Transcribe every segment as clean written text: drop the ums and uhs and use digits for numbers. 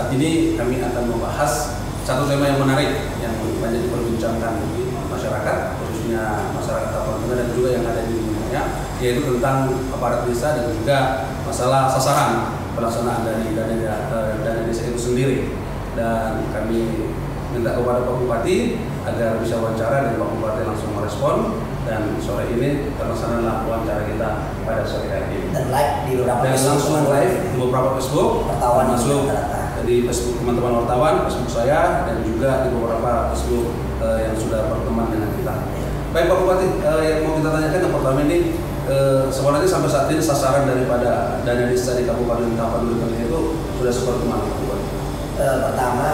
saat ini kami akan membahas satu tema yang menarik yang banyak diperbincangkan di masyarakat, khususnya masyarakat Tapanuli dan juga yang ada di dunia, yaitu tentang aparat desa dan juga masalah sasaran pelaksanaan dari dana desa itu sendiri. Dan kami minta kepada Pak Bupati agar bisa wawancara dan Pak Bupati langsung merespon. Dan sore ini terlaksanalah wawancara kita pada sore hari ini. Dan live di beberapa dan langsung live di beberapa Facebook, wartawan masuk di Facebook teman-teman wartawan, Facebook saya, dan juga di beberapa Facebook yang sudah berteman dengan kita. Baik Pak Bupati, yang mau kita tanyakan yang pertama ini, sebenarnya sampai saat ini sasaran daripada dana desa di Kabupaten Tapanuli itu sudah seperti mana Pak Bupati? Pertama,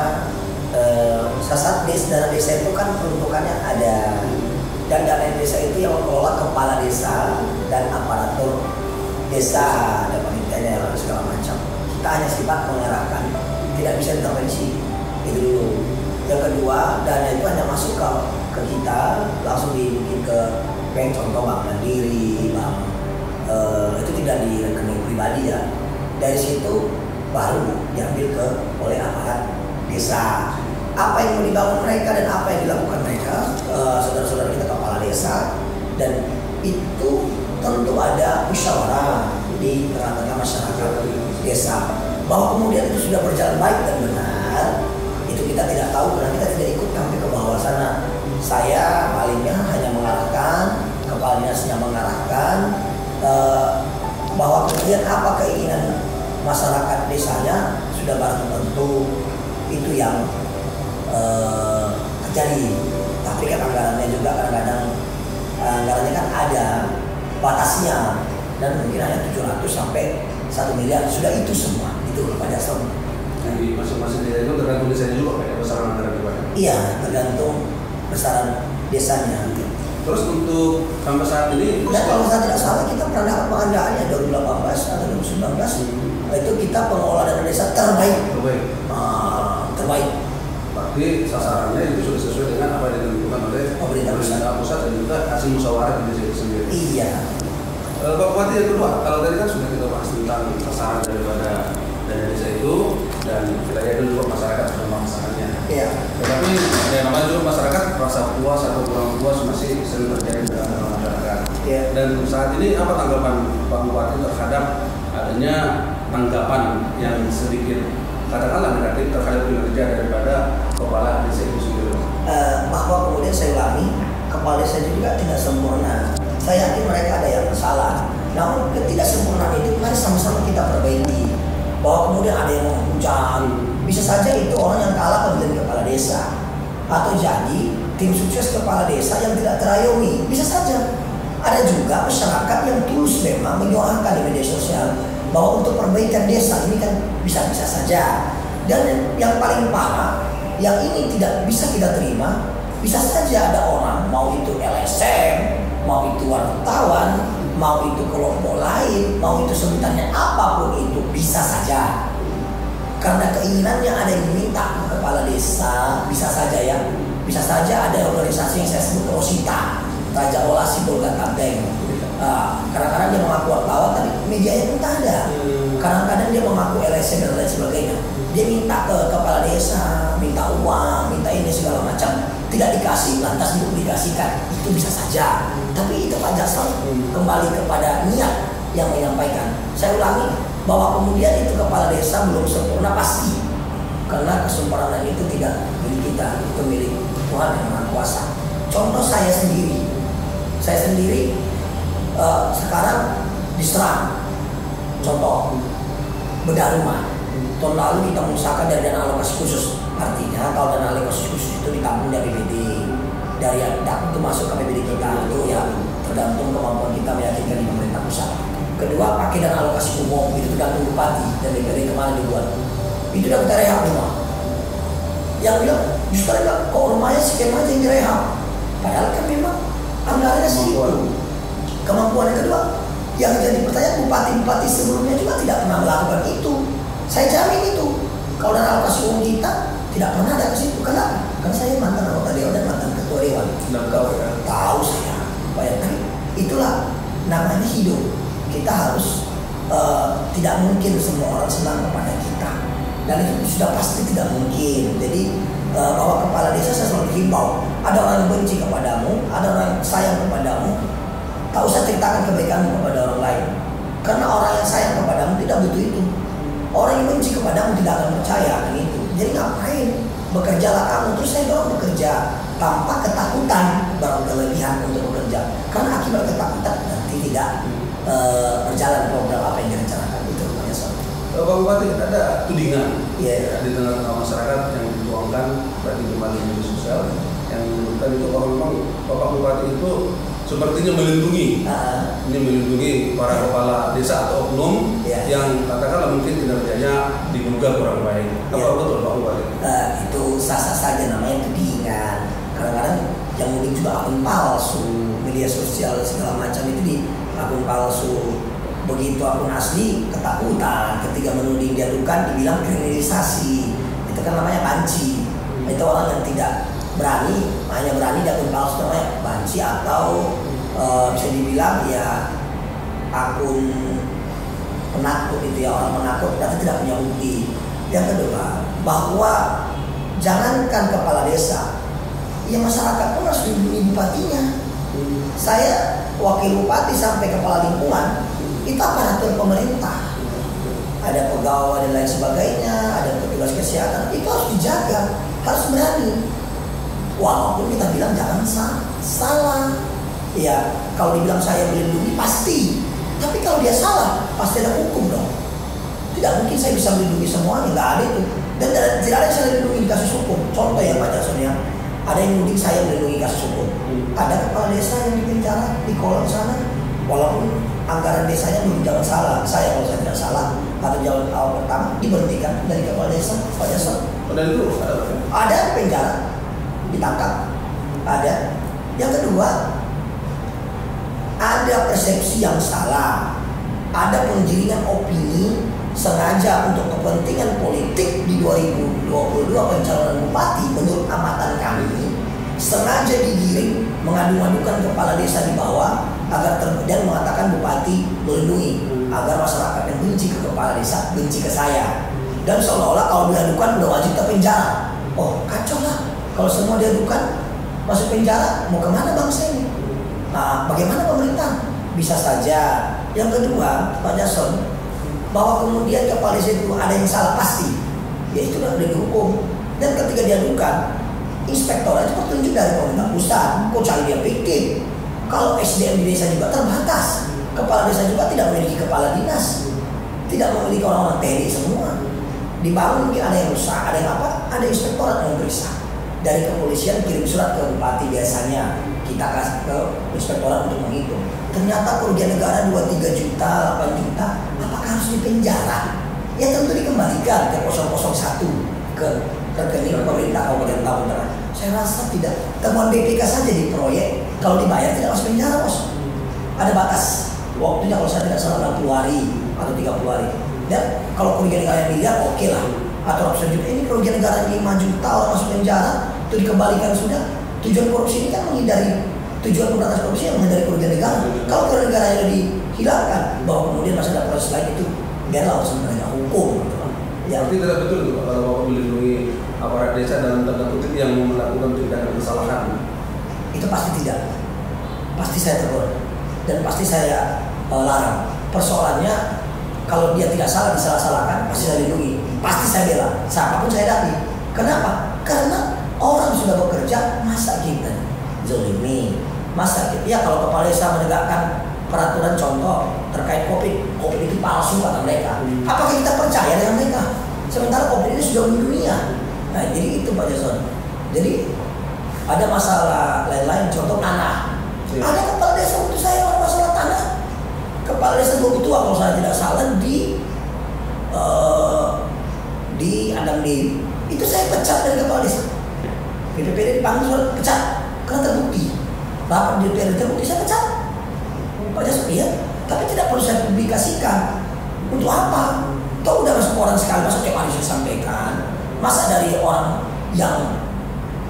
sasaran dana desa itu kan peruntukannya ada. Dan dana desa itu yang mengelola kepala desa dan aparatur desa, ada panitianya segala macam. Kita hanya sifat mengarahkan, tidak bisa intervensi. Itu dulu. Yang kedua, dana itu hanya masuk ke kita, langsung dibikin ke bank, contoh Bank Mandiri, bank itu tidak di rekening pribadi ya. Dari situ baru diambil oleh aparat desa. Apa yang mau dibangun mereka dan apa yang dilakukan mereka, saudara-saudara kita kepala desa, dan itu tentu ada musyawarah di tengah-tengah masyarakat desa. Bahwa kemudian itu sudah berjalan baik dan benar, itu kita tidak tahu karena kita tidak ikut sampai ke bawah sana. Saya palingnya hanya mengarahkan, kepala dinasnya mengarahkan, bahwa kemudian apa keinginan masyarakat desanya sudah barang tentu itu yang terjadi. Tapi kan anggarannya juga kadang-kadang anggarannya kan ada batasnya, dan mungkin hanya 700 sampai 1 miliar, sudah itu semua itu Pak Jasrom. Di masing-masing desa itu tergantung desanya juga Pak, besaran anggaran juga. Iya, tergantung besaran desanya. Terus untuk sampai saat ini, dan kalau saya tidak salah kita pernah dapat penghargaannya 2018 atau 2019 itu kita pengelola dana desa terbaik. Terbaik. Berarti sasarannya itu sudah sesuai dengan apa yang ditentukan oleh pemerintah pusat dan juga hasil musyawarah di desa itu sendiri. Iya. Pak Bupati, yang kedua, kalau tadi kan sudah kita bahas tentang sasaran daripada dana desa itu, dan kita yakin juga masyarakat sudah merasakannya. Iya. Tetapi yang namanya juga masyarakat merasa puas atau kurang puas masih sering terjadi dalam masyarakat. Iya. Dan saat ini apa tanggapan Pak Bupati terhadap adanya tanggapan yang sedikit katakanlah negatif terhadap kinerja daripada kepala desa itu sendiri? Bahwa kemudian saya ulangi, kepala desa juga tidak sempurna. Saya yakin mereka ada yang salah. Namun ketidaksempurnaan itu mari sama-sama kita perbaiki. Bahwa kemudian ada yang menghujat, bisa saja itu orang yang kalah pemilihan kepala desa, atau jadi tim sukses kepala desa yang tidak terayomi, bisa saja. Ada juga masyarakat yang tulus memang menyuarakan di media sosial bahwa untuk perbaikan desa ini kan bisa-bisa saja. Dan yang paling parah, yang ini tidak bisa kita terima, bisa saja ada orang, mau itu LSM, mau itu wartawan, mau itu kelompok lain, mau itu sebutannya apapun itu, bisa saja. Karena keinginannya ada yang minta kepala desa, bisa saja ya. Bisa saja ada organisasi yang saya sebut Rosita, Raja Olah Sibol Gatanteng. Kadang-kadang dia mengaku wartawan, tapi medianya pun tak ada. Kadang-kadang dia mengaku LSM dan lain sebagainya. Dia minta ke kepala desa, minta uang, minta ini segala macam, tidak dikasih, lantas dipublikasikan. Itu bisa saja. Tapi itu Pak Jasrom kembali kepada niat yang menyampaikan. Saya ulangi bahwa kemudian itu kepala desa belum sempurna pasti, karena kesempurnaan itu tidak milik kita, itu milik Tuhan yang Maha Kuasa. Contoh saya sendiri sekarang diserang, contoh bedah rumah. Tahun lalu kita mengusahakan dari dana alokasi khusus, artinya kalau dana alokasi khusus itu ditampung dari APBD, dari yang itu masuk ke APBD kita, itu ya tergantung kemampuan kita meyakinkan di pemerintah pusat. Kedua, pakai dana alokasi umum, itu tergantung bupati dan DPRD kemana dibuat. Itu udah kita rehab rumah. Yang bilang justru kok rumahnya skema aja yang direhab, padahal kan memang anggarannya segitu. Kemampuan yang kedua, yang jadi pertanyaan, bupati-bupati sebelumnya juga tidak pernah melakukan itu. Saya jamin itu. Kalau dana alokasi umum kita tidak pernah ada ke situ. Kenapa? Karena saya mantan anggota dewan dan mantan ketua dewan. Tahu saya. Bayangkan, itulah namanya hidup. Kita harus tidak mungkin semua orang senang kepada kita. dan itu sudah pasti tidak mungkin. Jadi bahwa kepala desa saya selalu himbau, ada orang yang benci kepadamu, ada orang yang sayang kepadamu, tak usah ceritakan kebaikanmu kepada orang lain, karena orang yang sayang kepadamu tidak butuh itu. Orang yang benci kepadamu tidak akan percaya akan itu. Jadi ngapain? Bekerjalah kamu. Terus saya dorong bekerja tanpa ketakutan berlebihan untuk bekerja, karena akibat ketakutan nanti tidak berjalan program apa yang direncanakan itu. Pak Bupati, ada tudingan di tengah-tengah masyarakat yang dituangkan bagi kembali media sosial yang menyebutkan itu bahwa memang Bapak Bupati itu sepertinya melindungi para kepala desa atau oknum yang katakanlah mungkin kinerjanya diduga kurang baik. Apa betul Pak Bupati? Itu sah-sah saja, namanya tudingan. Kadang-kadang yang mungkin juga akun palsu, media sosial segala macam itu di akun palsu. Begitu akun asli ketakutan, ketika menuding diadukan dibilang kriminalisasi. Itu kan namanya banci. Itu orang yang tidak berani, hanya berani di akun palsu namanya banci, atau bisa dibilang ya akun penakut itu ya, orang penakut tapi tidak punya bukti. Yang kedua, bahwa jangankan kepala desa, ya masyarakat pun harus dilindungi bupatinya. Saya wakil bupati sampai kepala lingkungan itu aparatur pemerintah, ada pegawai dan lain sebagainya, ada petugas kesehatan, itu harus dijaga, harus berani. Walaupun kita bilang jangan salah, ya kalau dibilang saya melindungi pasti, tapi kalau dia salah pasti ada hukum dong. Tidak mungkin saya bisa melindungi semuanya, nggak ada itu. Dan tidak ada yang saya lindungi di kasus hukum. Contoh ya Pak Jason, ya ada yang mending saya melindungi kasus hukum. Ada kepala desa yang dipenjara di kolong sana, walaupun anggaran desanya belum, jangan salah. Saya kalau saya tidak salah, atau jalan awal pertama diberhentikan dari kepala desa Pak Jason. Dan itu ada penjara, ditangkap, ada. Yang kedua, ada persepsi yang salah, ada penggiringan opini sengaja untuk kepentingan politik di 2022 pencalonan bupati. Menurut amatan kami, sengaja digiring mengadu-adukan kepala desa di bawah agar dan mengatakan bupati melindungi, agar masyarakat yang benci ke kepala desa benci ke saya, dan seolah-olah kalau diadukan udah wajib terpenjara. Oh kacau lah, kalau semua diadukan masuk penjara, mau kemana bangsa ini? Nah, bagaimana pemerintah? Bisa saja. Yang kedua Pak Jason, bahwa kemudian kepala desa itu ada yang salah pasti, ya itu sudah dihukum. Dan ketika diadukan, inspektorat itu petunjuk dari pemerintah pusat, kok cari dia fiktif. Kalau SDM di desa juga terbatas, kepala desa juga tidak memiliki kepala dinas, tidak memiliki orang-orang TNI semua. Dibangun mungkin ada yang rusak, ada yang apa, ada inspektorat yang memeriksa. Dari kepolisian kirim surat ke bupati, biasanya kita kasih ke inspektorat untuk menghitung. Ternyata kerugian negara 2-3 juta, 8 juta, apakah harus dipenjara? Ya tentu dikembalikan ke 001 ke rekening pemerintah Kabupaten Lampung Tengah. Saya rasa tidak. Temuan BPK saja di proyek, kalau dibayar tidak masuk penjara, bos. Ada batas waktunya, kalau saya tidak salah 60 hari atau 30 hari. Dan kalau kerugian negara miliar, oke lah. Atau ratusan juta, ini kerugian negara 5 juta orang masuk penjara, itu dikembalikan sudah. Tujuan korupsi ini kan menghindari, tujuan pemberantasan korupsi yang menghindari kerugian negara. Kalau kerugian negara yang dihilangkan, bahwa kemudian masih ada proses lain, itu biarlah sebenarnya hukum. Ya, tapi tidak betul tuh kalau Bapak melindungi aparat desa dalam tanda kutip yang melakukan tindakan kesalahan. Itu pasti tidak. Pasti saya tegur dan pasti saya larang. Persoalannya kalau dia tidak salah disalah-salahkan, pasti saya lindungi, pasti saya bela, siapapun saya hadapi. Kenapa? Karena orang sudah bekerja, masa kita zolimi, masa kita. Ya kalau kepala desa menegakkan peraturan contoh terkait COVID itu palsu kata mereka. Apakah kita percaya dengan mereka? Sementara COVID ini sudah mendunia. Nah jadi itu Pak Jason. Jadi ada masalah lain-lain, contoh tanah. Ada kepala desa untuk saya orang masalah tanah. Kepala desa Bogor Tua kalau saya tidak salah di Andang Dewi. Itu saya pecat dari kepala desa. PPPD dipanggil surat pecat karena terbukti. Rapat di DPR terbukti, saya pecat. Pak Jason, iya, tapi tidak perlu saya publikasikan. Untuk apa? Tahu udah masuk orang sekali, masa tiap hari saya sampaikan. Masa dari orang yang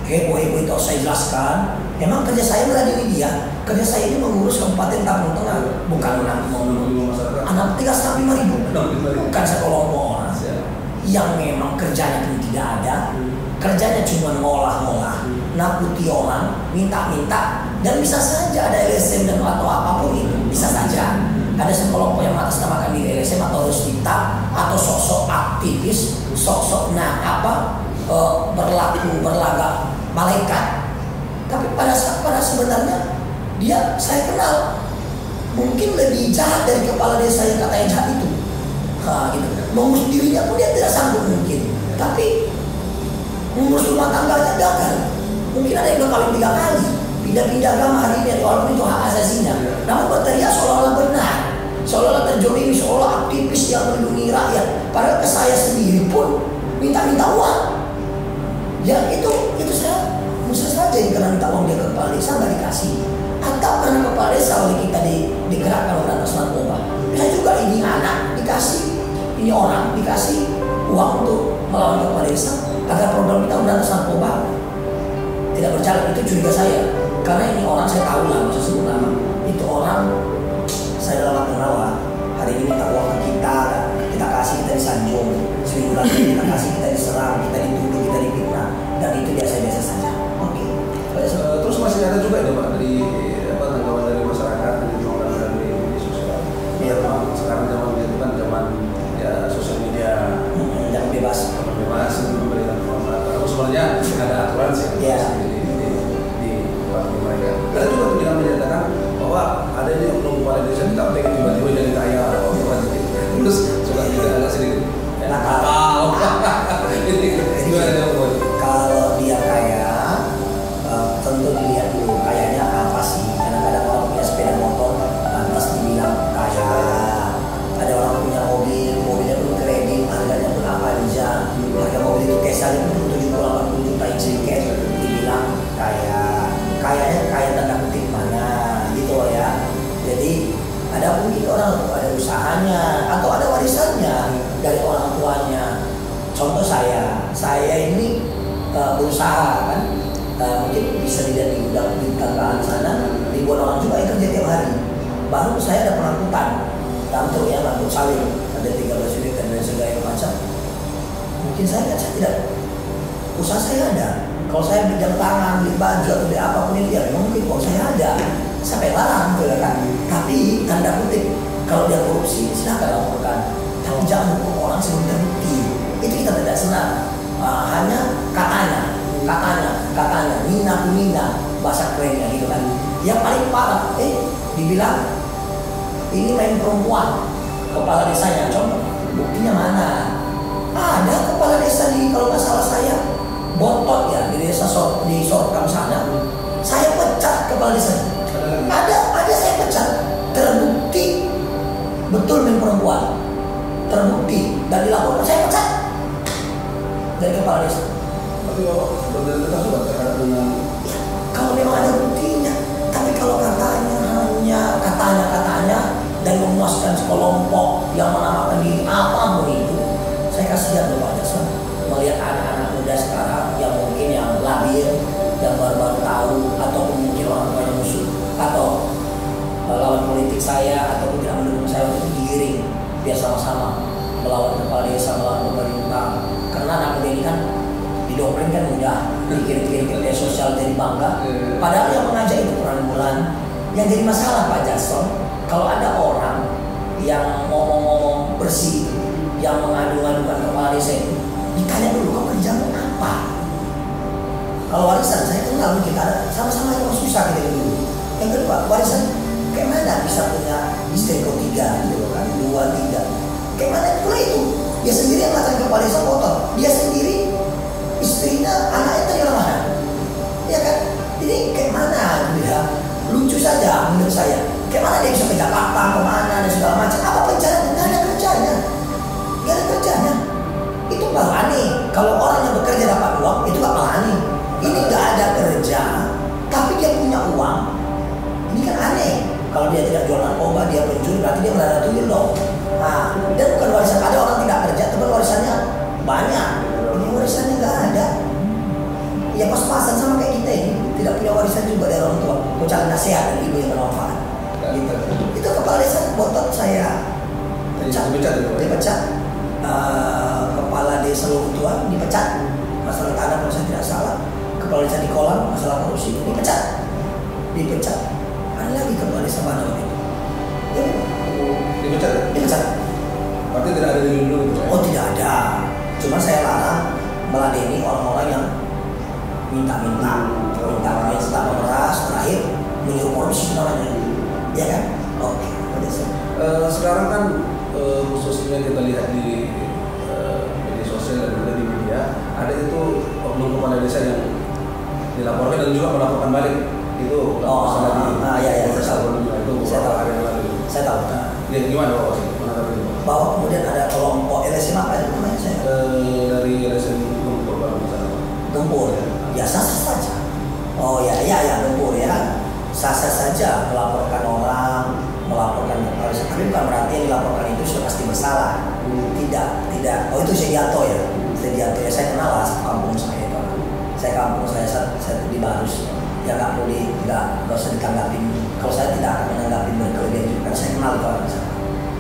heboh-heboh itu saya jelaskan. Memang kerja saya berada di media. Kerja saya ini mengurus Kabupaten Lampung Tengah, bukan menang anak 3,5 ribu. Bukan sekelompok orang. yang memang kerjanya pun tidak ada, kerjanya cuma ngolah-ngolah, nakuti orang, minta-minta, dan bisa saja ada LSM dan atau apapun itu, bisa saja ada sekelompok yang mengatasnamakan diri LSM atau Roswita atau sosok aktivis, sosok berlagak malaikat. Tapi pada sebenarnya dia saya kenal mungkin lebih jahat dari kepala desa yang katanya jahat itu. Gitu. Mengurus dirinya pun dia tidak sanggup mungkin. Tapi mengurus rumah tangganya gagal. Mungkin ada yang udah kawin 3 kali, pindah-pindah agama hari ini, walaupun itu hak asasinya. Namun berteriak seolah-olah benar, seolah-olah terjolimi, seolah aktivis yang melindungi rakyat. Padahal ke saya sendiri pun minta-minta uang. Ya itu saya bisa saja karena minta uang dia ke kepala desa nggak dikasih, atau karena kepala desa oleh kita digerakkan oleh atas narkoba. Bisa juga ini anak dikasih, ini orang dikasih uang untuk melawan kepala desa agar program kita berantas narkoba tidak berjalan. Itu curiga saya, karena ini orang saya tahu lah, bisa sebut nama. Itu orang saya dalam rawa hari ini minta uang ke kita kasih, kita disanjung, seminggu lagi kita kasih, kita diserang, kita dituduh, kita difitnah, dan itu biasa-biasa saja. Oke. Terus masih ada juga ya Pak dari tanggapan dari masyarakat, dari orang dari sosial. Ya Pak, sekarang zaman itu kan zaman ya sosial media yang bebas memberikan informasi. Atau sebenarnya ada aturan sih di mereka. Ada juga tuh yang menyatakan bahwa ada ini oknum kepala desa kita pengen tiba-tiba jadi kaya, terus suka juga agak sedikit nakal. Kalau dia kaya, tentu dilihat dulu kayanya apa sih. Kadang-kadang orang punya sepeda motor lantas dibilang kaya. Ada orang punya mobilnya pun kredit, harganya pun apa aja. Harga mobil itu kesannya pun 70-80 juta sedikit, dibilang kaya. Kayanya kaya tanda kutip mana gitu loh ya. Jadi ada mungkin orang ada usahanya atau ada warisannya dari orang tuanya. Contoh saya ini berusaha kan, mungkin bisa dilihat di gudang di tetanggaan sana, ribuan orang juga yang kerja tiap hari. Baru saya ada pengangkutan dalam truk yang angkut sawit, ada 13 unit dan segala macam. Mungkin saya tidak, usaha saya ada. Kalau saya beli jam tangan, beli baju atau beli apapun itu ya mungkin kalau saya ada, sampai larang gitu kan. Tapi tanda kutip, kalau dia korupsi silakan laporkan, tapi jangan hukum orang sebelum terbukti. Itu kita tidak senang. Hanya katanya, nina bahasa kerennya gitu kan. Yang paling parah, dibilang ini main perempuan kepala desanya. Contoh, buktinya mana? Ada kepala desa di kalau nggak salah saya Bontot ya di desa di Sorkam sana. Saya pecat kepala desa. Ada saya pecat. Terbukti betul main perempuan. Terbukti dan dilaporkan saya pecat dari kepala desa. Tapi kalau berdasarkan sudah terhadap dengan kalau memang ada buktinya. Tapi kalau katanya dan memuaskan sekelompok yang menamakan diri apapun itu, saya kasihan loh Pak Jason melihat anak-anak muda sekarang yang mungkin yang labil dan baru-baru tahu atau mungkin orang tuanya musuh atau lawan politik saya atau tidak mendukung saya untuk digiring biar sama-sama melawan kepala desa, melawan pemerintah. Karena anak muda ini kan didongkring kan mudah, dikirim-kirim ke media sosial jadi bangga. Padahal yang mengajak itu bulan-bulan. Yang jadi masalah Pak Jason, kalau ada orang yang ngomong-ngomong bersih, yang mengadu-adukan kepala desa itu, ditanya dulu kamu kerjaan apa? Kalau warisan saya kenal kita ada sama-sama yang susah kita dulu. Yang kedua warisan kayak mana bisa punya istri ketiga gitu kan, 2, 3. Kayak mana pula itu? Dia sendiri yang mengatakan kepala desa kotor. Dia sendiri, istrinya, anaknya itu yang mana? Ya kan? Jadi kayak mana? Ya, lucu saja menurut saya. Kayak mana dia bisa ke Jakarta, kemana dan segala macam? Apa pencarian? Nggak ada kerjanya. Nggak ada kerjanya. Itu baru aneh. Kalau orang yang bekerja dapat uang, itu nggak aneh. Ini nggak ada kerja, tapi dia punya uang. Ini kan aneh. Kalau dia tidak jual narkoba, dia pencuri, berarti dia melada tuyul dong. Nah, dan bukan warisan. Ada orang tidak kerja, tapi warisannya banyak. Ini warisannya nggak ada. Ya pas-pasan sama kayak kita ini, tidak punya warisan juga dari orang tua. Ucapan nasihat dari ibu yang bermanfaat. Gitu. Itu kepala desa Bontot saya pecat. Dia pecat. Kepala desa Luhutua dipecat masalah tanah kalau saya tidak salah, kepala desa di Kolam masalah korupsi dipecat. Ada lagi kepala desa mana waktu itu? Ya, Dipecat? dipecat. Berarti tidak ada di dulu gitu ya? Oh tidak ada. Cuma saya larang meladeni orang-orang yang minta memeras, terakhir menyuruh korupsi namanya, ya kan? Oke. Sekarang kan khususnya kita lihat di media sosial dan juga di media, ada itu oknum kepala desa yang dilaporkan dan juga melaporkan balik itu. Ya, itu saya tahu. hari yang lalu. Saya tahu. Ya gimana Pak? Bahwa kemudian ada kelompok LSM apa itu namanya saya? Dari LSM Gempur kalau misalnya. Gempur, ya sah-sah saja. Oh ya Gempur ya, sah-sah saja melaporkan orang, melaporkan kepala desa. Tapi bukan berarti yang dilaporkan itu sudah pasti bersalah. Tidak. Oh itu Sedianto ya. Sedianto ya, saya kenal lah kampung saya itu. Saya di Barus. Ya nggak usah ditanggapin. Kalau saya tidak akan menanggapi berkelebihan juga, karena saya kenal itu orang sana.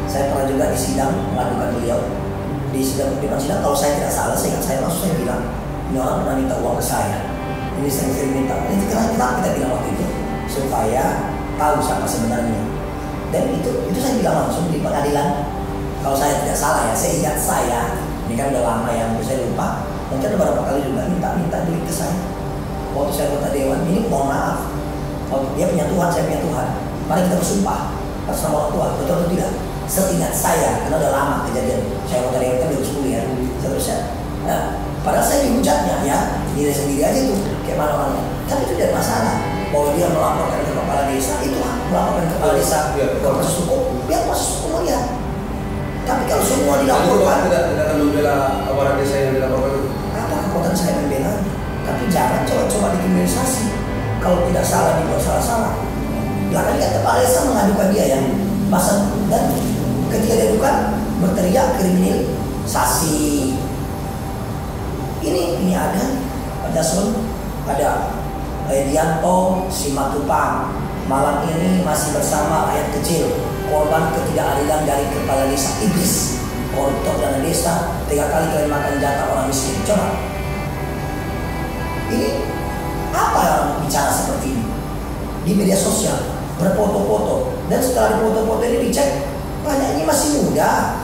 Saya pernah juga di sidang mengadukan beliau. Di sidang kalau saya tidak salah, saya langsung saya bilang, ini orang pernah minta uang ke saya. Ini sering minta. Ini kenapa kita bilang waktu itu supaya tahu siapa sebenarnya. Dan itu saya bilang langsung di pengadilan. Kalau saya tidak salah ya, saya ingat ini kan udah lama yang saya lupa. Mungkin ada beberapa kali juga minta duit ke saya. Waktu saya anggota dewan, ini mohon maaf. Kalau dia punya Tuhan, saya punya Tuhan. Mari kita bersumpah atas nama orang tua, betul atau tidak? Seingat saya, karena udah lama kejadian. Saya anggota dewan kan 2010 ya, seterusnya. Nah, padahal saya dihujatnya ya, diri sendiri aja tuh, kayak mana orangnya. Tapi itu tidak masalah. Bahwa dia melaporkan ke kepala desa, itu melaporkan ke kepala desa ke proses hukum, biar proses hukum melihat. Tapi kalau semua dilaporkan, tidak akan membela aparat desa yang dilaporkan itu. Apa kekuatan saya membela? Tapi jangan coba dikriminalisasi. Kalau tidak salah dibuat salah. Bahkan lihat kepala desa mengadukan dia yang pasal, dan ketika diadukan berteriak kriminalisasi. Ini ada Sun, ada Edianto, Simatupang. Malam ini masih bersama rakyat kecil, korban ketidakadilan dari kepala desa iblis, koruptor dana desa, 3 kali kalian makan jatah orang miskin. Coba. Ini apa yang bicara seperti ini di media sosial, berfoto-foto, dan setelah difoto-foto ini dicek, banyak ini masih muda.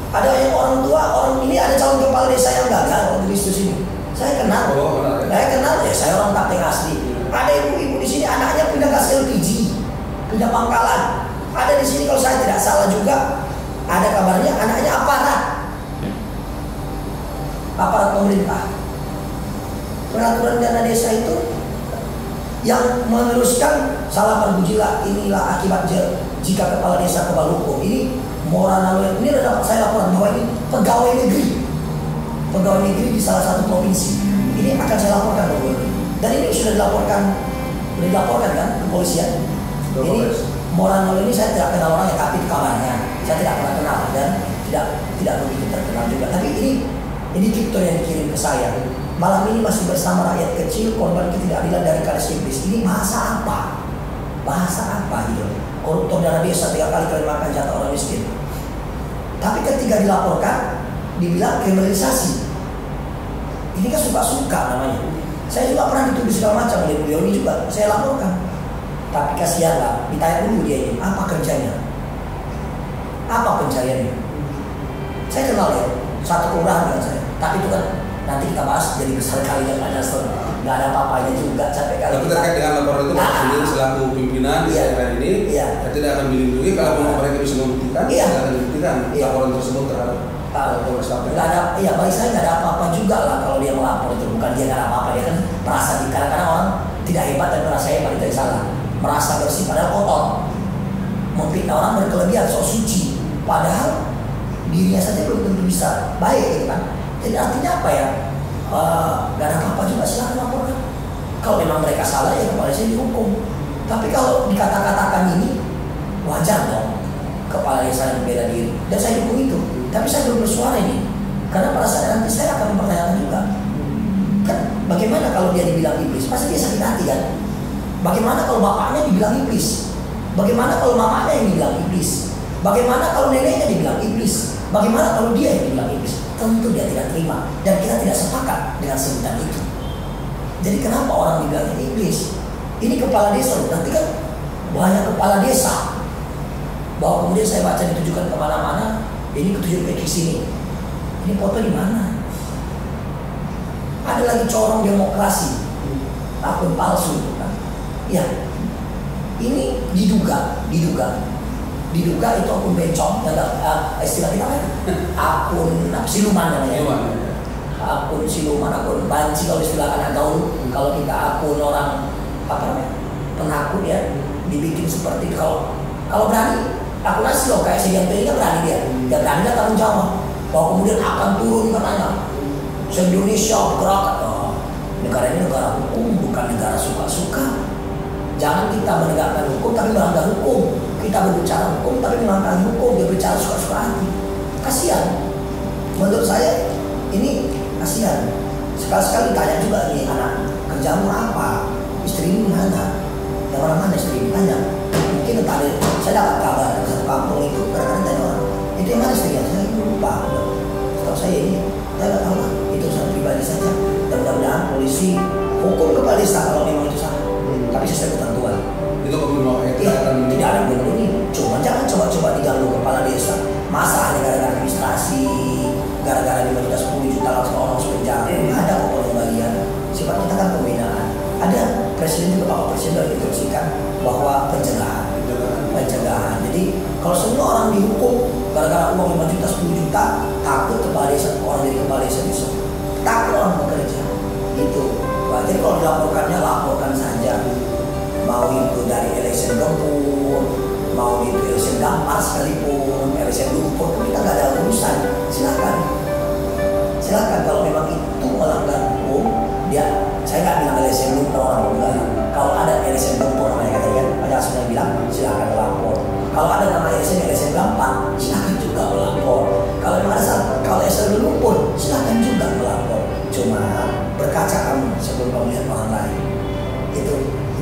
Ada yang orang tua, ini ada calon kepala desa yang gagal waktu di sini. Saya kenal, saya orang Kapten asli. Ada ibu-ibu di sini anaknya pindah gas LPG, pindah pangkalan. Ada di sini kalau saya tidak salah juga, ada kabarnya anaknya aparat pemerintah. Peraturan dana desa itu yang meneruskan salah perbujilah, inilah akibat jika kepala desa kebal hukum. Ini Moranalo, ini ada saya laporan bahwa ini pegawai negeri di salah satu provinsi. Ini akan saya laporkan dulu. Dan ini sudah dilaporkan kan ke kepolisian. Ini Moranalo ini saya tidak kenal orangnya, tapi kabarnya saya tidak pernah kenal dan tidak begitu terkenal juga. Tapi ini kripto yang dikirim ke saya. Malam ini masih bersama rakyat kecil, korban ketidakadilan dari kades iblis. Ini bahasa apa? Gitu. Koruptor dana desa 3 kali kalian makan jatah orang miskin. Tapi ketika dilaporkan, dibilang kriminalisasi. Ini kan suka-suka namanya. Saya juga pernah dituduh segala macam oleh beliau ini juga. Saya laporkan. Tapi kasihanlah, ditanya dulu dia ini, apa kerjanya? Apa pencariannya? Saya kenal ya, satu kelurahan dengan saya. Tapi itu kan nanti kita bahas jadi besar kali dan nggak ada apa-apanya juga, capek kali. Tapi terkait dengan laporan itu Pak sendiri selaku pimpinan di daerah ini, saya tidak akan melindungi kalau mereka bisa membuktikan, tidak akan membuktikan laporan tersebut terhadap Polres Klaten. Nggak ada, ya bagi saya nggak ada apa-apa juga lah kalau dia melapor itu, bukan dia nggak ada apa-apa, dia kan merasa kadang-kadang orang tidak hebat dan merasa hebat itu yang salah, merasa bersih padahal kotor, memfitnah orang berkelebihan sok suci, padahal dirinya saja belum tentu bisa baik gitu kan. Jadi artinya apa ya? Gak ada apa-apa juga, silahkan laporkan. Kalau memang mereka salah ya kepala desa dihukum. Tapi kalau dikata-katakan ini wajar dong kepala desa yang bela diri. Dan saya dukung itu. Tapi saya belum bersuara ini. Karena pada saat nanti saya akan mempertanyakan juga. Kan bagaimana kalau dia dibilang iblis? Pasti dia sakit hati kan? Bagaimana kalau bapaknya dibilang iblis? Bagaimana kalau mamanya yang dibilang iblis? Bagaimana kalau neneknya dibilang iblis? Bagaimana kalau dia yang dibilang iblis? tentu dia tidak terima dan kita tidak sepakat dengan sebutan itu. Jadi kenapa orang dibilang ini iblis? Ini kepala desa, nanti kan banyak kepala desa. Bahwa kemudian saya baca ditujukan kemana-mana, ini ketujuan ke sini. Ini foto di mana? Ada lagi corong demokrasi, akun palsu itu kan? Ya, ini diduga itu akun bencong, istilah kita kan? Akun siluman namanya. Akun siluman, akun banci kalau istilah anak gaul. Kalau kita akun orang apa namanya? Penakut ya, dibikin seperti itu. Kalau berani, akun asli loh kayak Sedian ini kan berani dia. Dia berani dia tanggung jawab. Bahwa kemudian akan turun katanya. Se-Indonesia gerak. Negara ini negara hukum, bukan negara suka-suka. Jangan kita menegakkan hukum tapi melanggar hukum. Kita berbicara hukum tapi melanggar hukum. Dia bicara suka-suka hati. Kasihan. Menurut saya ini kasihan. Sekali-sekali tanya juga nih anak, kerjamu apa? Istrimu mana? Yang orang mana istrimu? Tanya. Mungkin tadi saya dapat kabar dari satu kampung itu kadang-kadang tanya orang, itu yang mana istrinya? Saya lupa. Setahu saya ini, saya nggak tahu lah. Itu urusan pribadi saja. Dan mudah-mudahan polisi hukum kepala desa kalau memang itu salah. Tapi sesuai ketentuan. Itu kalau ya, tidak ada yang ini. Cuma jangan coba-coba diganggu kepala desa. Masa hanya gara-gara administrasi, gara-gara 5 juta langsung orang masuk penjara. Ada kok pengembalian. Sifat kita kan pembinaan. Ada presiden juga, Bapak Presiden sudah diinstruksikan bahwa pencegahan. Jadi kalau semua orang dihukum gara-gara uang 5 juta, 10 juta, takut kepala desa, orang jadi kepala desa bisa. Takut orang bekerja. Itu. Jadi kalau dilaporkannya, laporkan saja. Mau itu dari election gempur, mau itu election gampar sekalipun, election lumpur, kita nggak ada urusan. Silakan kalau memang itu melanggar hukum, saya nggak bilang election lumpur orang enggak. Kalau ada election lumpur namanya kata kan, ada sudah bilang silakan lapor. Kalau ada nama election gampang, silakan juga melapor. Kalau memang ada kalau election lumpur, silakan juga melapor. Cuma berkaca kamu sebelum kamu lihat orang lain. Itu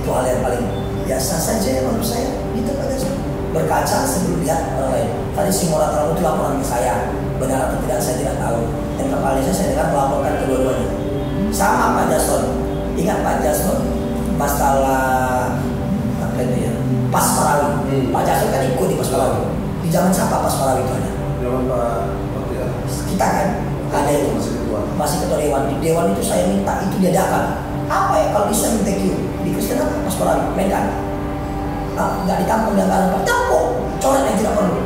hal yang paling biasa saja ya menurut saya. Gitu aja. Berkaca sebelum lihat orang lain. Tadi si Moratorong itu laporan ke saya, benar atau tidak saya tidak tahu. Dan kepala desa saya dengar melaporkan kedua-duanya. Sama Pak Jason. Ingat Pak Jason masalah apa itu ya? Pas Parawi. Pak Jason kan ikut di Pas Parawi. Di zaman siapa Pas Parawi itu ada? Zaman Pak Wakil. Kita kan ada itu masih ketua dewan. Di dewan itu saya minta itu diadakan. Apa ya kalau bisa minta di Kristen apa Pas Parawi? Medan. Nggak ditampung yang kan tampung. Coret yang tidak perlu.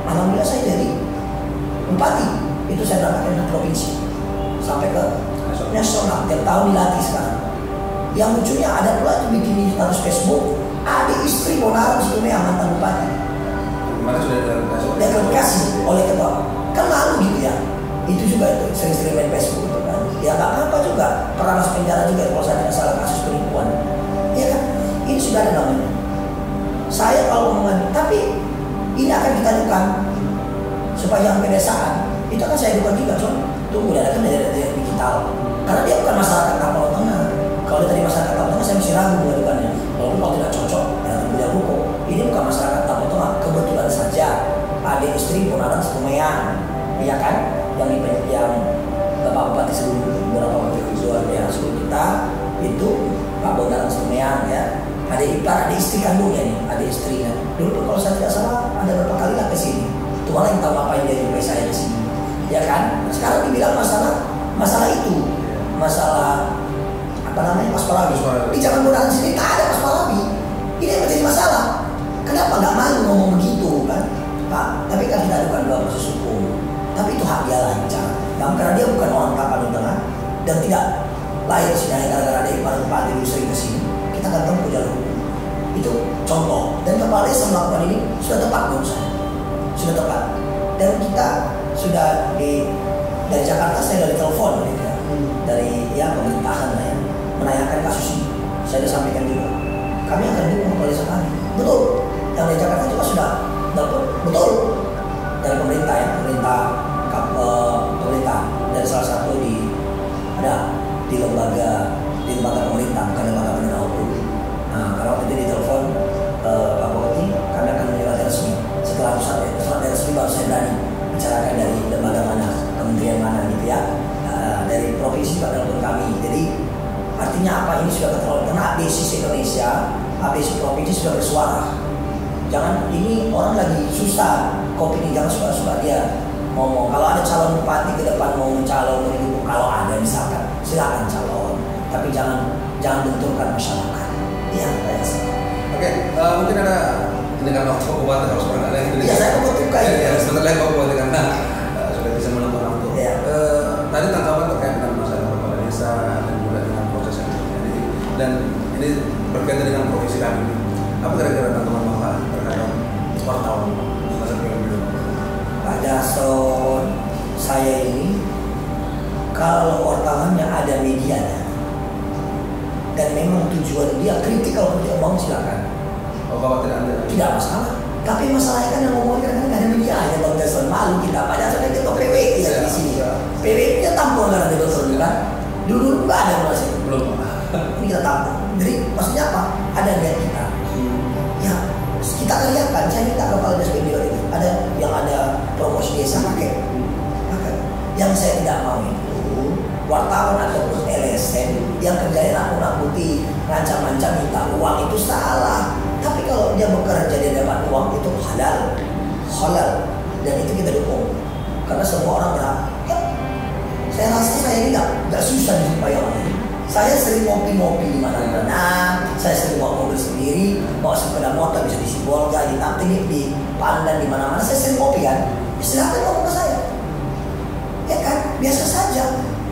Alhamdulillah saya jadi bupati. Itu saya berangkat ke provinsi sampai ke nasional. Tiap tahun dilatih sekarang. Yang lucunya ada pula itu bikin di status Facebook. Adik istri Bonaram sebelumnya mantan bupati. Kemarin sudah diklarifikasi oleh ketua. Kan malu gitu ya. Itu juga itu sering-sering main Facebook gitu kan. Ya nggak apa-apa juga. Pernah masuk penjara juga kalau saya tidak salah kasus penipuan. Ya kan. Ini sudah ada namanya. Saya kalau ngomong, tapi ini akan kita lakukan supaya yang pedesaan itu akan saya lakukan juga. Tunggu ada kan dari digital. Karena dia bukan masyarakat Kapal Tengah. Kalau dari masyarakat Kapal Tengah saya masih ragu mengadukannya. Kalau tidak cocok, ya tidak hukum. Ini bukan masyarakat Kapal Tengah. Kebetulan saja adik istri Bonaram Setumeyang, ya kan? Yang Bapak Bupati sebelum beberapa waktu kejual ya sebelum kita itu Pak Bonaram Setumeyang ya. Adik ipar, adik istri kandungnya nih, adik istrinya. Dulu kalau saya tidak salah ada berapa kali lah ke sini. Tuhan yang tahu apa yang dia jumpai saya di sini. Ya kan? Sekarang dibilang masalah itu, masalah apa namanya Pas Parawi. Di zaman Bonaram sini tak ada Pas Parawi. Ini yang menjadi masalah. Kenapa nggak malu ngomong begitu kan? Pak, tapi kan kita bukan dalam proses hukum. Tapi itu hak dia lancar. Karena dia bukan orang Tapanuli Tengah dan tidak lahir sini gara-gara ada ipar bupati dulu sering ke sini. Kita akan tempuh jalur hukum. Itu contoh. Dan kepala desa melakukan ini sudah tepat menurut saya. Sudah tepat. Dan kita sudah dari Jakarta saya dari telepon gitu ya. Dari ya pemerintahan lah ya menanyakan kasus ini. Saya sudah sampaikan juga. Kami akan dukung kepala desa kami. Betul. Yang dari Jakarta juga sudah telepon. Betul. Dari pemerintah ya, pemerintah dan salah satu di lembaga pemerintah bukan lembaga penegak hukum. Nah, kalau itu ditelepon Pak Bupati, kami akan menyurat resmi. Setelah resmi baru saya berani bicarakan dari lembaga mana, kementerian polisi juga telepon kami. Jadi artinya apa, ini sudah keterlaluan karena ABCC Indonesia, ABCC Provinsi sudah bersuara. Jangan, ini orang lagi susah kopi ini, jangan suka-suka dia ngomong. Kalau ada calon bupati ke depan mau mencalon, mendukung, kalau ada misalkan silakan calon, tapi jangan benturkan masyarakat. Iya, kayak saya. Oke, mungkin ada ini kan waktu bupati harus pernah ada. Iya, saya mau tukar ya. Sebentar lagi bupati karena sudah bisa menentukan waktu. Iya. Tadi tanggapan terkait dengan masalah kepala desa dan juga dengan proses yang terjadi, dan ini berkaitan dengan profesi kami. Apa kira-kira tanggapan Bapak terhadap wartawan masa pemilu? Pak Jason, saya ini kalau wartawannya ada medianya dan memang tujuan dia kritikal untuk ngomong silakan. Oh, Bapak tidak masalah. Tapi masalahnya kan yang ngomongnya kan nggak ada medianya, Bang Jason, malu kita. Pak Jason kan kita PWI ya di sini. PWI kita tampung kan ada betul kan? Dulu nggak ada masih. Belum. Ini kita tampung. Jadi maksudnya apa? Ada niat kita. Ya kita kelihatan. Saya minta kepala desa video itu. Ada yang ada promosi desa pakai. Yang saya tidak mau itu wartawan ataupun LSM yang kerjanya nakut-nakuti, ngancam-ngancam minta uang, itu salah. Tapi kalau dia bekerja dia dapat uang, itu halal, dan itu kita dukung. Karena semua orang berhak. Ya, saya rasa saya ini nggak susah dijumpai orang. Saya sering ngopi-ngopi di mana-mana, saya sering bawa mobil sendiri, bawa sepeda motor bisa di Sibolga, di Taptingik, di Pandan, di mana-mana. Saya sering ngopi kan. Silahkan ngomong ke saya. Ya kan, biasa saja.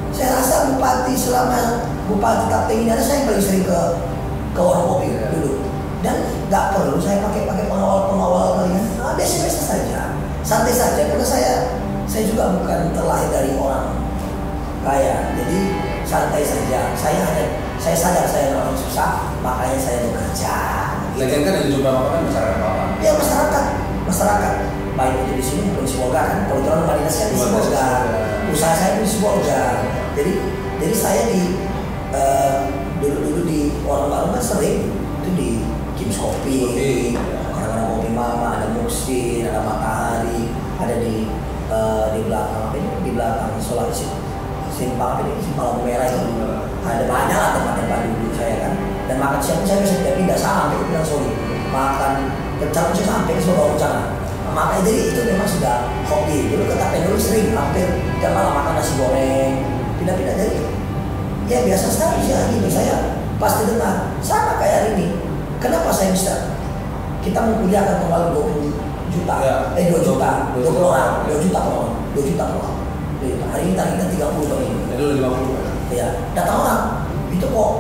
Saya rasa bupati selama bupati Taptingik ini ada, saya yang paling sering ke warung kopi dulu. Dan nggak perlu saya pakai pengawal kalian. Nah, biasa-biasa saja, santai saja. Karena saya juga bukan terlahir dari orang kaya, jadi santai saja. Saya sadar saya orang susah, makanya saya bekerja. Lagian kan yang dijumpai Bapak kan masyarakat Bapak. Ya masyarakat. Baik itu di sini maupun di Sibolga kan. Kebetulan rumah dinas saya di Sibolga. Usaha saya pun di Sibolga. Jadi saya dulu di warung-warung kan sering itu di Kim's Kopi, kadang-kadang Kopi Mama, ada Muksin, ada Matahari, ada di belakang apa ini, di belakang Solar simpang lampu merah itu. Ada banyak lah tempat-tempat dulu saya kan. Dan makan siang saya bisa tidak pindah sampai ke Pinang Soli. Makan pecel saya sampai ke Solo Ucana. Makanya jadi itu memang sudah hobi. Dulu ke Tapen dulu sering hampir jam malam makan nasi goreng, pindah-pindah. Jadi ya biasa saja gitu. Saya pasti dengar sama kayak hari ini. Kenapa saya bisa? Kita mengkuliahkan kembali 20 juta, 2 juta, 20 orang, 2 juta per orang, 2 juta per orang. Hari ini targetnya 30 tahun ini. Itu 50. Ya, datang orang itu kok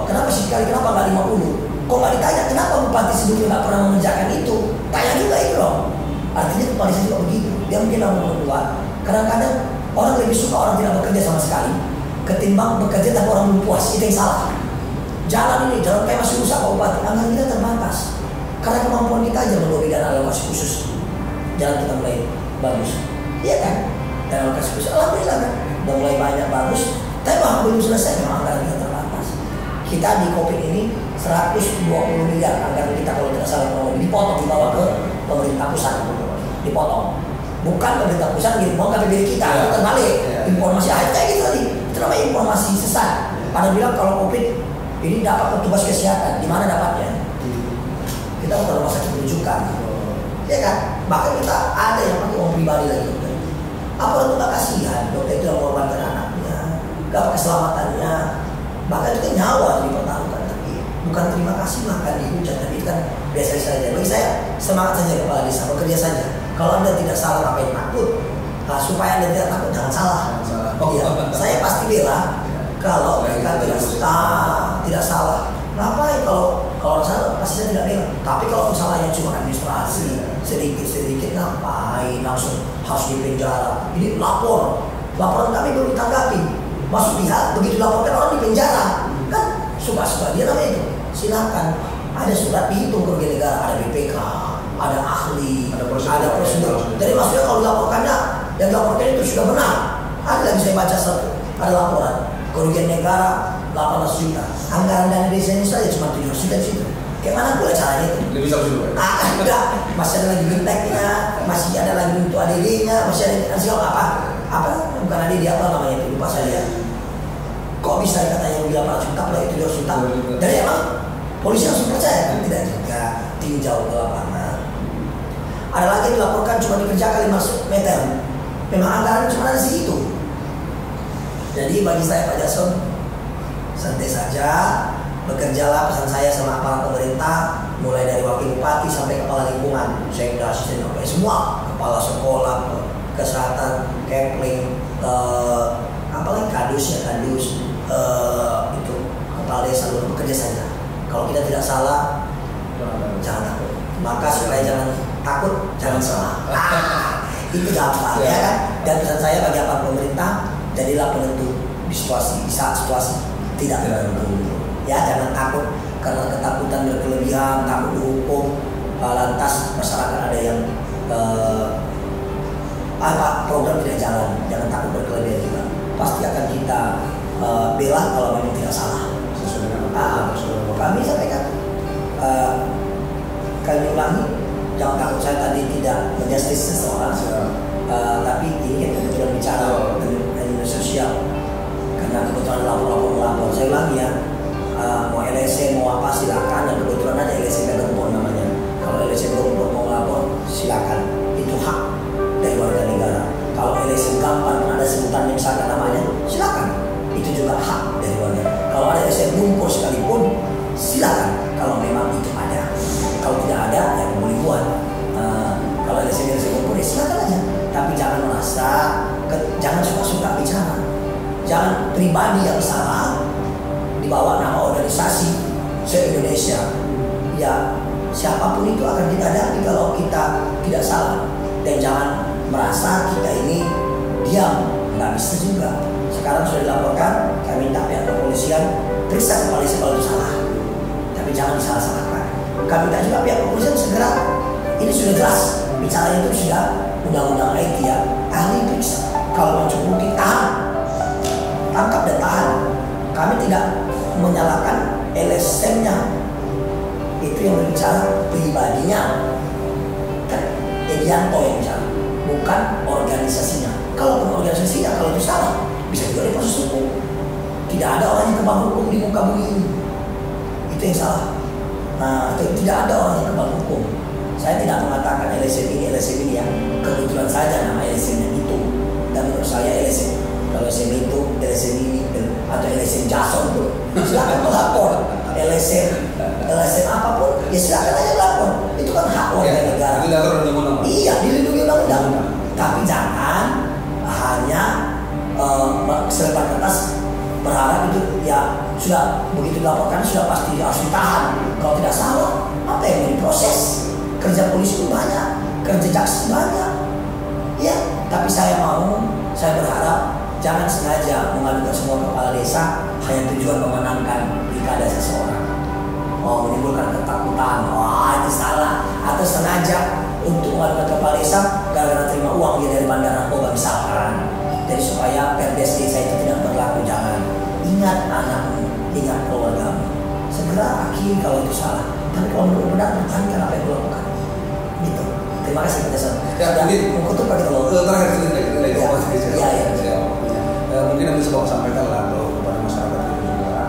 kenapa sih kenapa nggak 50? Kok nggak ditanya kenapa bupati sebelumnya nggak pernah mengerjakan itu? Tanya juga itu dong. Artinya kepala desa juga begitu. Dia mungkin mau keluar. Kadang-kadang orang lebih suka orang tidak bekerja sama sekali ketimbang bekerja tapi orang belum puas. Itu yang salah. Jalan kayak masih rusak Pak Bupati, anggaran kita terbatas. Karena kemampuan kita aja melobi dan alokasi khusus. Jalan kita mulai bagus, iya kan? Dan alokasi khusus, alhamdulillah kan? Udah mulai banyak bagus, tapi belum selesai memang anggaran kita terbatas. Kita di COVID ini 120 miliar anggaran kita kalau tidak salah dipotong dibawa ke pemerintah pusat, dipotong. Bukan pemerintah pusat ngirim uang ke PBD kita, terbalik. Informasi akhir kayak gitu tadi, itu namanya informasi sesat. Pada bilang kalau COVID ini dapat petugas kesehatan, di mana dapatnya? Kita ke rumah sakit rujukan, ya kan? Bahkan kita ada yang pakai uang pribadi lagi dokter. Apa itu nggak kasihan? Dokter itu yang mengorbankan anaknya, nggak pakai keselamatannya, bahkan itu nyawa dipertaruhkan. Tapi bukan terima kasih makan dihujat, tapi itu kan biasa saja. Bagi saya semangat saja kepala desa, bekerja saja. Kalau Anda tidak salah ngapain takut? Nah, supaya Anda tidak takut jangan salah. Iya, saya pasti bela. Kalau mereka tidak salah, ngapain kalau salah pasti saya tidak bela. Tapi kalau salahnya cuma administrasi sedikit ngapain langsung harus dipenjara? Ini laporan kami belum ditanggapi. Masuk pihak begitu laporkan orang dipenjara, kan suka-suka dia namanya itu. Silakan, ada surat dihitung kerugian negara, ada BPK, ada ahli, ada prosedur. Jadi maksudnya kalau dilaporkannya yang dilaporkan itu sudah benar. Ada lagi saya baca satu, ada laporan. Kerugian negara 18 juta, anggaran dana desa ini saja cuma 7 juta di situ. Kayak mana pula caranya itu? Lebih jauh juga. Enggak, masih ada lagi benteknya, masih ada lagi untuk ADD-nya, masih ada apa? apa bukan ada dia apa namanya itu lupa saya. Kok bisa katanya bilang Pak Suntap lah itu 2 juta. Dari emang polisi langsung percaya kan? Tidak juga, tinjau ke lapangan. Ada lagi yang dilaporkan cuma dikerjakan 5 meter. Memang anggaran cuma ada segitu. Jadi bagi saya Pak Jason, santai saja, bekerjalah pesan saya sama aparat pemerintah, mulai dari wakil bupati sampai kepala lingkungan, sekda, asisten apa semua, kepala sekolah, kesehatan, kepling, apalagi kadus, itu kepala desa dulu bekerja saja. Kalau kita tidak salah, jangan takut. Maka supaya jangan takut, jangan salah. Itu gampang ya kan? Dan pesan saya bagi aparat pemerintah, jadilah penentu di saat situasi tidak menentu. Ya jangan takut karena ketakutan berkelebihan, takut dihukum, lantas masyarakat ada yang program tidak jalan. Jangan takut berkelebihan juga. Pasti akan kita bela kalau memang tidak salah. Kami sampaikan, kami ulangi, jangan takut saya tadi tidak menjustis seseorang, tapi ini kan kebetulan bicara dengan sosial, karena kebetulan lapor. Saya ulangi ya, mau LSM mau apa silakan, dan kebetulan ada LSM yang gempur namanya. Kalau LSM gempur mau lapor silakan, itu hak dari warga negara. Kalau LSM gampang ada sebutannya misalkan namanya, silakan, itu juga hak dari warga. Kalau ada LSM lumpur sekalipun, silakan. Kalau memang itu ada, kalau tidak ada yang boleh buat. Kalau LSM lumpur ya silakan aja. Tapi jangan merasa, jangan suka-suka bicara. Jangan pribadi yang salah dibawa nama organisasi se-Indonesia. Ya siapapun itu akan kita hadapi kalau kita tidak salah. Dan jangan merasa kita ini diam, nggak bisa juga. Sekarang sudah dilaporkan, kami minta pihak kepolisian periksa kembali kalau itu salah. Tapi jangan disalah-salahkan. Kami minta juga pihak kepolisian segera, ini sudah jelas, bicaranya itu sudah undang-undang IT ya, ahli periksa. Kalau mencukupi tahan, tangkap dan tahan. Kami tidak menyalahkan LSM-nya, itu yang berbicara pribadinya, kan Edianto yang bicara, bukan organisasinya. Kalau organisasinya, kalau itu salah, bisa juga diproses hukum. Tidak ada orang yang kebal hukum di muka bumi ini. Itu yang salah. Nah, tidak ada orang yang kebal hukum. Saya tidak mengatakan LSM ini ya. Kebetulan saja nama LSM-nya itu. Dan menurut saya LSM, kalau LSM itu, LSM ini, atau LSM Jason itu, silakan melapor. LSM apapun, ya silakan aja melapor. Itu kan hak warga negara. Iya, dilindungi undang-undang. Tapi jangan hanya selebar kertas berharap itu ya sudah begitu dilaporkan sudah pasti harus ditahan. Kalau tidak salah, apa yang mau diproses? Kerja polisi pun banyak, kerja jaksa banyak. Ya, tapi saya berharap jangan sengaja mengadukan semua kepala desa hanya tujuan memenangkan pilkada seseorang. Menimbulkan ketakutan, wah itu salah, atau sengaja untuk mengadukan kepala desa gara-gara terima uang dia dari bandar narkoba misalkan. Jadi supaya perdes desa itu tidak berlaku, jangan. Ingat anakmu, ingat keluargamu. Segera akhiri kalau itu salah. Tapi kalau menurut benar, pertahankan apa yang dilakukan. Gitu. Terima kasih Pak Jason. Ya, mungkin mengkutuk Pak kalau terakhir lagi. Ya. Mungkin nanti sebuah sampaikan lah kepada masyarakat itu juga,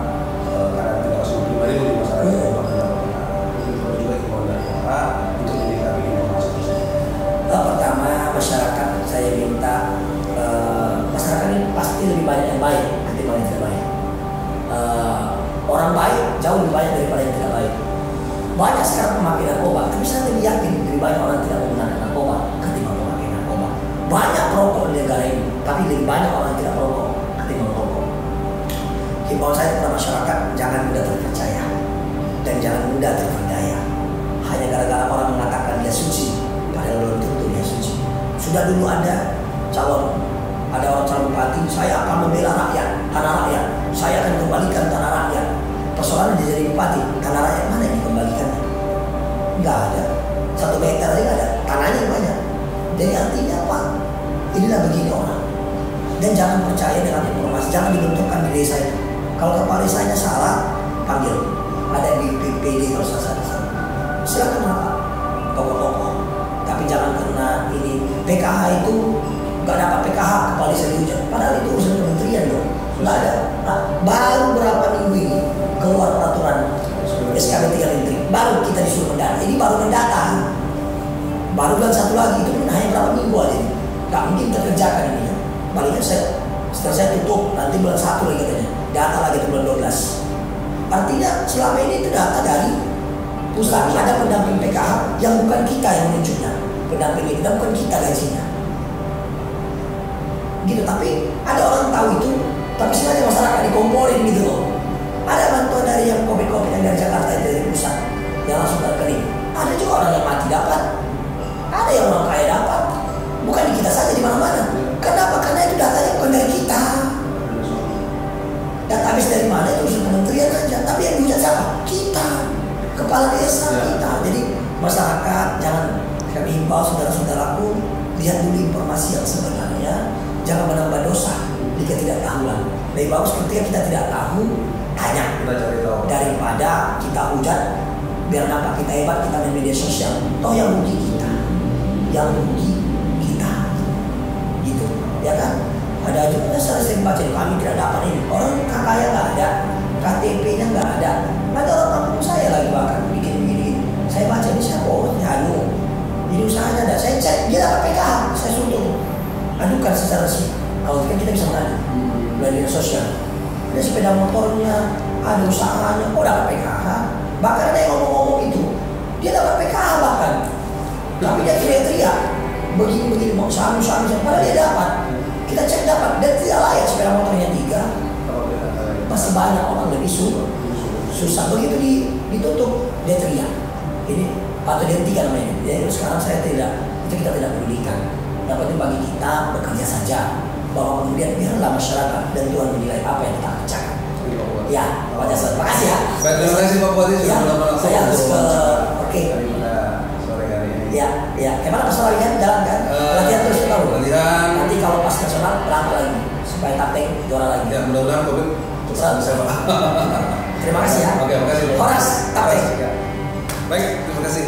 karena tidak langsung pribadi di masyarakat itu juga himbauan dari orang untuk menyikapi informasi tersebut. Pertama, masyarakat saya minta masyarakat ini pasti lebih banyak yang baik ketimbang yang tidak baik. Orang baik jauh lebih banyak daripada yang tidak baik. Banyak sekarang pemakai narkoba, tapi saya lebih yakin lebih banyak orang yang tidak menggunakan narkoba ketimbang pemakai narkoba. Banyak perokok di negara ini, tapi lebih banyak orang yang tidak perokok ketimbang perokok. Himbauan saya kepada masyarakat, jangan mudah terpercaya dan jangan mudah terperdaya. Hanya gara-gara orang mengatakan dia suci, padahal belum tentu dia suci. Sudah dulu ada orang calon bupati, saya akan membela rakyat, tanah rakyat, saya akan kembalikan tanah rakyat. Persoalan dia jadi bupati, tanah rakyat mana yang dikembalikannya? Enggak ada, 1 meter aja nggak ada, tanahnya banyak. Jadi artinya apa? Inilah begini orang. Dan jangan percaya dengan informasi, jangan dibentukkan di desa itu. Kalau kepala desanya salah, panggil. Ada di PPD kalau salah. Silakan apa? Tokoh-tokoh. Tapi jangan kena ini. PKH itu nggak dapat PKH, kepala desa dihujat. Padahal itu urusan kementerian loh, nggak ada. Nah, baru berapa minggu ini keluar peraturan SKB 3 Menteri, baru kita disuruh mendata. Ini baru mendata, baru bulan satu lagi, itu pun hanya berapa minggu aja. Nggak mungkin terkerjakan ini. Baliknya setelah saya tutup nanti bulan 1 lagi katanya, data lagi itu bulan 12. Artinya selama ini itu data dari pusat. Ada pendamping PKH yang bukan kita yang menunjuknya, pendamping itu bukan kita gajinya. Gitu, tapi ada orang tahu itu, tapi sebenarnya masyarakat dikomporin gitu loh. Ada bantuan dari yang COVID yang dari Jakarta itu dari pusat yang langsung ke rekening. Ada juga orang yang mati dapat, ada yang orang kaya dapat. Bukan di kita saja, di mana-mana. Kenapa? Karena itu datanya bukan dari kita. Database dari mana itu urusan kementerian aja. Tapi yang dihujat siapa? Kita, kepala desa kita. Jadi masyarakat jangan, kami himbau saudara-saudaraku, lihat dulu informasi yang sebenarnya. Jangan menambah dosa jika tidak tahuan. Lebih bagus ketika kita tidak tahu, tanya. Kita cari tahu. Daripada kita hujat, biar nampak kita hebat, kita main media sosial. Toh yang rugi kita, yang rugi kita, gitu, ya kan? Ada juga saya sering baca, kami tidak dapat ini. Orang kakaknya nggak ada, KTP-nya nggak ada. Ada orang kampung saya lagi bahkan bikin begini. Saya baca ini siapa? Oh, Janu. Jadi usahanya ada. Saya cek, dia dapat PKH, saya suruh adukan secara resmi. Kalau kita bisa mengadu media sosial. Ada sepeda motornya, ada usahanya, oh dapat PKH. Bahkan ada yang ngomong-ngomong itu, dia dapat PKH bahkan. Tapi dia teriak-teriak, begini-begini mau sami, padahal dia dapat. Kita cek dapat, dan tidak layak sepeda motornya 3. Masih banyak orang lebih susah. Begitu ditutup, dia teriak. Ini atau dia hentikan namanya. Jadi sekarang saya tidak, itu kita tidak pedulikan. Yang penting bagi kita bekerja saja, bahwa kemudian biarlah masyarakat dan Tuhan menilai apa yang kita kerjakan. Ya, Pak Jasa, terima kasih ya. Baik, terima kasih Pak Bupati sudah meluangkan saya harus ke sore hari ini. Ya. Gimana personal kan? Jalan kan? Latihan terus tahu. Latihan. Nanti kalau pas nasional berangkat lagi supaya taktik juara lagi. Ya, mudah-mudahan COVID cepat bisa Pak. Terima kasih ya. Oke, terima kasih. Horas, taktik. Baik, terima kasih.